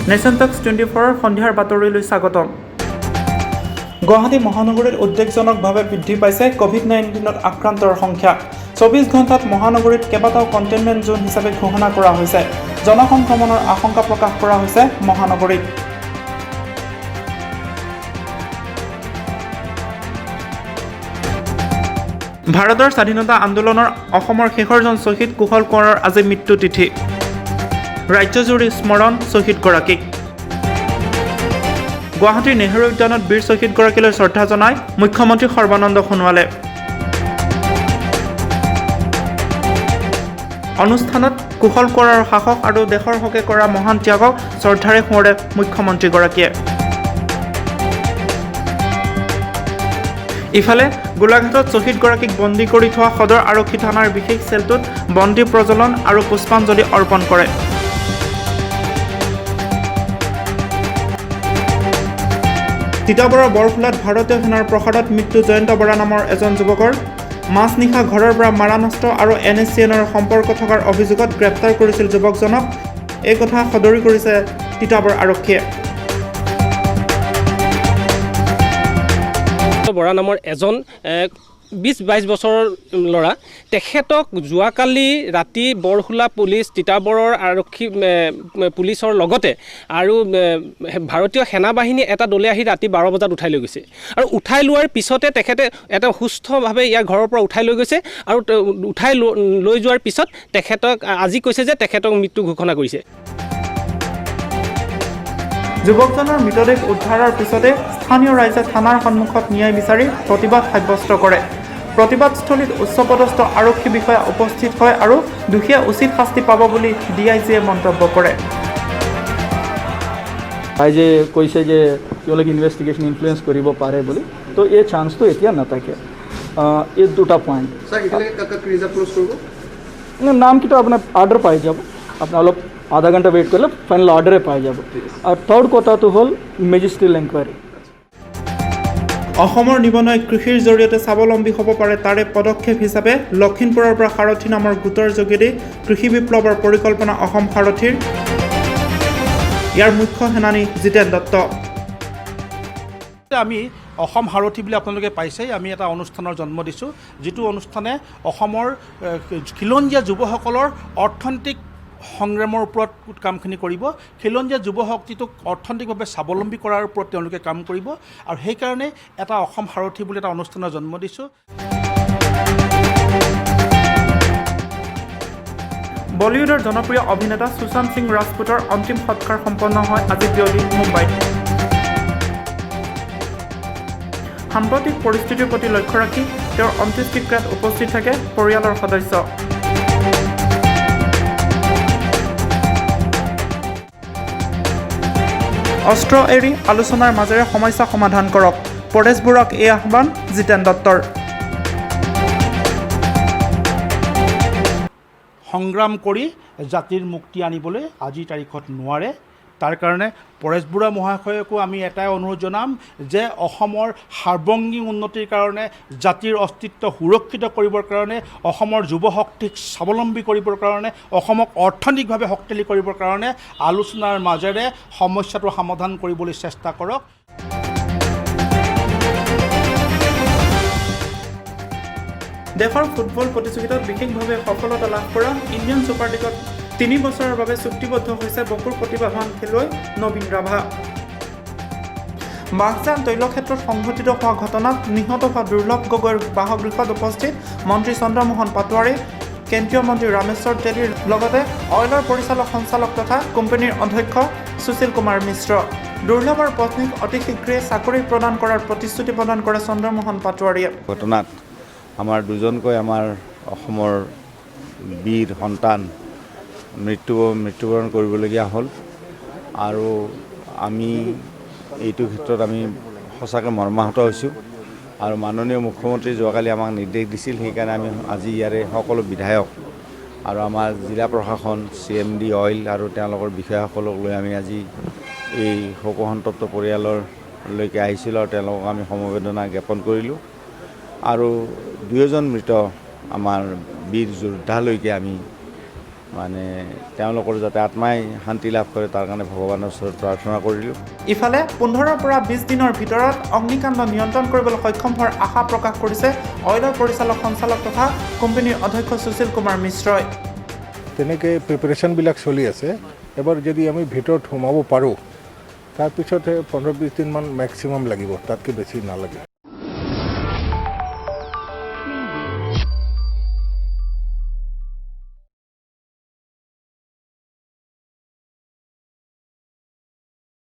Nation টক্স 24 সন্ধিয়াৰ বাতৰিলৈ স্বাগতম। গুৱাহাটী মহানগৰীত উদ্বেগজনকভাৱে বৃদ্ধি পাইছে কোভিড-19ত আক্ৰান্তৰ সংখ্যা। 24 ঘণ্টাত মহানগৰীত কেইবাটাও কণ্টেইনমেণ্ট জোন হিচাপে ঘোষণা কৰা হৈছে। জনসংক্ৰমণৰ আশংকা প্ৰকাশ কৰা হৈছে মহানগৰীত। ভাৰতৰ স্বাধীনতা আন্দোলনৰ অসমৰ শেষৰজন শ্বহীদ কুশল কোঁৱৰৰ আজি মৃত্যু তিথি। ৰাজ্যজুৰি স্মৰণ শ্বহীদগৰাকীক। গুৱাহাটীৰ নেহৰু উদ্যানত বীৰ শ্বহীদগৰাকীলৈ শ্ৰদ্ধা জনায় মুখ্যমন্ত্ৰী সৰ্বানন্দ সোণোৱালে। অনুষ্ঠানত কুশল কোঁৱৰৰ সাহস আৰু দেশৰ হকে কৰা মহান ত্যাগক শ্ৰদ্ধাৰে সোঁৱৰে মুখ্যমন্ত্ৰীগৰাকীয়ে। ইফালে গোলাঘাটত শ্বহীদগৰাকীক বন্দী কৰি থোৱা সদৰ আৰক্ষী থানাৰ বিশেষ চেলটোত বন্তি প্ৰজ্বলন আৰু পুষ্পাঞ্জলি অৰ্পণ কৰে। তিতাবৰৰ বৰফুলাত ভাৰতীয় সেনাৰ প্ৰসাদত মৃত্যু জয়ন্ত বৰা নামৰ এজন যুৱকৰ। মাজনিশা ঘৰৰ পৰা মাৰাণাস্ত্ৰ আৰু NSCNৰ সম্পৰ্ক থকাৰ অভিযোগত গ্ৰেপ্তাৰ কৰিছিল যুৱকজনক। এই কথা সদৰি কৰিছে তিতাবৰ আৰক্ষীয়ে। বৰা নামৰ এজন 20-22 বছৰৰ ল'ৰা, তেখেতক যোৱাকালি ৰাতি বৰফুলা পুলিচ তিতাবৰৰ আৰক্ষী পুলিচৰ লগতে আৰু ভাৰতীয় সেনাবাহিনী এটা দলে আহি ৰাতি 12 বজাত উঠাই লৈ গৈছে। আৰু উঠাই লোৱাৰ পিছতে তেখেতে এটা সুস্থভাৱে ইয়াৰ ঘৰৰ পৰা উঠাই লৈ গৈছে আৰু উঠাই লৈ যোৱাৰ পিছত তেখেতক আজি কৈছে যে তেখেতক মৃত্যু ঘোষণা কৰিছে। যুৱকজনৰ মৃতদেহ উদ্ধাৰৰ পিছতে স্থানীয় ৰাইজে থানাৰ সন্মুখত ন্যায় বিচাৰি প্ৰতিবাদ সাব্যস্ত কৰে। প্ৰতিবাদস্থলীত উচ্চপদস্থ আৰক্ষী বিষয়া উপস্থিত হয় আৰু দোষীয়ে উচিত শাস্তি পাব বুলি DIGয়ে মন্তব্য কৰে। ৰাইজে কৈছে যে তেওঁলোকে ইনভেষ্টিগেশ্যন ইনফ্লুৱেঞ্চ কৰিব পাৰে বুলি, তো এই চান্সটো এতিয়া নাথাকে। এই দুটা পইণ্ট নামকেইটা আপোনাৰ অৰ্ডাৰ পাই যাব, আপোনাৰ অলপ আধা ঘণ্টা ৱেইট কৰিলে ফাইনেল অৰ্ডাৰে পাই যাব। আৰু থাৰ্ড কথাটো হ'ল মেজিষ্ট্ৰিয়েল এনকুৱাৰী। অসমৰ নিবনুৱাই কৃষিৰ জৰিয়তে স্বাৱলম্বী হ'ব পাৰে, তাৰে পদক্ষেপ হিচাপে লখিমপুৰৰ পৰা সাৰথী নামৰ গোটৰ যোগেদি কৃষি বিপ্লৱৰ পৰিকল্পনা অসম সাৰথীৰ। ইয়াৰ মুখ্য সেনানী জিতেন দত্ত। আমি অসম সাৰথী বুলি আপোনালোকে পাইছেই, আমি এটা অনুষ্ঠানৰ জন্ম দিছোঁ, যিটো অনুষ্ঠানে অসমৰ খিলঞ্জীয়া যুৱসকলৰ অৰ্থনৈতিক সংগ্ৰামৰ ওপৰত কামখিনি কৰিব। খিলঞ্জীয়া যুৱ শক্তিটোক অৰ্থনৈতিকভাৱে স্বাৱলম্বী কৰাৰ ওপৰত তেওঁলোকে কাম কৰিব, আৰু সেইকাৰণে এটা অসম সাৰথী বুলি এটা অনুষ্ঠানৰ জন্ম দিছোঁ। বলিউডৰ জনপ্ৰিয় অভিনেতা সুশান্ত সিং ৰাজপুতৰ অন্তিম সৎকাৰ সম্পন্ন হয় আজি বিয়লি মুম্বাইত। সাম্প্ৰতিক পৰিস্থিতিৰ প্ৰতি লক্ষ্য ৰাখি তেওঁৰ অন্ত্যেষ্টিক্ৰিয়াত উপস্থিত থাকে পৰিয়ালৰ সদস্য। অস্ত্ৰ এৰি আলোচনাৰ মাজেৰে সমস্যা সমাধান কৰক, প্ৰদেশবোৰক এই আহ্বান জিতেন দত্তৰ। সংগ্ৰাম কৰি জাতিৰ মুক্তি আনিবলৈ আজিৰ তাৰিখত নোৱাৰে। তাৰ কাৰণে পৰেশ বুঢ়া মহাশয়কো আমি এটাই অনুৰোধ জনাম যে অসমৰ সাৰ্বংগীন উন্নতিৰ কাৰণে, জাতিৰ অস্তিত্ব সুৰক্ষিত কৰিবৰ কাৰণে, অসমৰ যুৱ শক্তিক স্বাৱলম্বী কৰিবৰ কাৰণে, অসমক অৰ্থনৈতিকভাৱে শক্তিশালী কৰিবৰ কাৰণে আলোচনাৰ মাজেৰে সমস্যাটো সমাধান কৰিবলৈ চেষ্টা কৰক। দেশৰ ফুটবল প্ৰতিযোগিতাত বিশেষভাৱে সফলতা লাভ কৰা ইণ্ডিয়ান ছুপাৰ লীগত 3 বছৰৰ বাবে চুক্তিবদ্ধ হৈছে বকুৰ প্ৰতিভাৱান খেলুৱৈ নবীন ৰাভা। বাগজান তৈলক্ষেত্ৰত সংঘটিত হোৱা ঘটনাত নিহত হোৱা দুৰ্লভ গগৈৰ বাসগৃহত উপস্থিত মন্ত্ৰী চন্দ্ৰমোহন পাটোৱাৰী, কেন্দ্ৰীয় মন্ত্ৰী ৰামেশ্বৰ তেলীৰ লগতে অইলৰ পৰিচালক সঞ্চালক তথা কোম্পানীৰ অধ্যক্ষ সুশীল কুমাৰ মিশ্ৰ। দুৰ্লভৰ পত্নীক অতি শীঘ্ৰে চাকৰি প্ৰদান কৰাৰ প্ৰতিশ্ৰুতি প্ৰদান কৰে চন্দ্ৰমোহন পাটোৱাৰীয়ে। ঘটনাত আমাৰ দুজনকৈ আমাৰ অসমৰ বীৰ সন্তান মৃত্যুবৰণ কৰিবলগীয়া হ'ল, আৰু আমি এইটো ক্ষেত্ৰত আমি সঁচাকৈ মৰ্মাহত হৈছোঁ। আৰু মাননীয় মুখ্যমন্ত্ৰী যোৱাকালি আমাক নিৰ্দেশ দিছিল, সেইকাৰণে আমি আজি ইয়াৰে সকলো বিধায়ক আৰু আমাৰ জিলা প্ৰশাসন, CMD অইল আৰু তেওঁলোকৰ বিষয়াসকলক লৈ আমি আজি এই শোকসন্তপ্ত পৰিয়াললৈকে আহিছিলোঁ, আৰু তেওঁলোকক আমি সমবেদনা জ্ঞাপন কৰিলোঁ। আৰু 2জন মৃত আমাৰ বীৰ যোদ্ধালৈকে আমি মানে তেওঁলোকৰ যাতে আত্মাই শান্তি লাভ কৰে তাৰ কাৰণে ভগৱানৰ ওচৰত প্ৰাৰ্থনা কৰিলোঁ। ইফালে 15ৰ পৰা 20 দিনৰ ভিতৰত অগ্নিকাণ্ড নিয়ন্ত্ৰণ কৰিবলৈ সক্ষম হোৱাৰ আশা প্ৰকাশ কৰিছে অইলৰ পৰিচালক সঞ্চালক তথা কোম্পানীৰ অধ্যক্ষ সুশীল কুমাৰ মিশ্ৰই। তেনেকৈ প্ৰিপেৰেশ্যনবিলাক চলি আছে। এবাৰ যদি আমি ভিতৰত সোমাব পাৰোঁ তাৰপিছতহে 15-20 দিনমান মেক্সিমাম লাগিব, তাতকৈ বেছি নালাগে।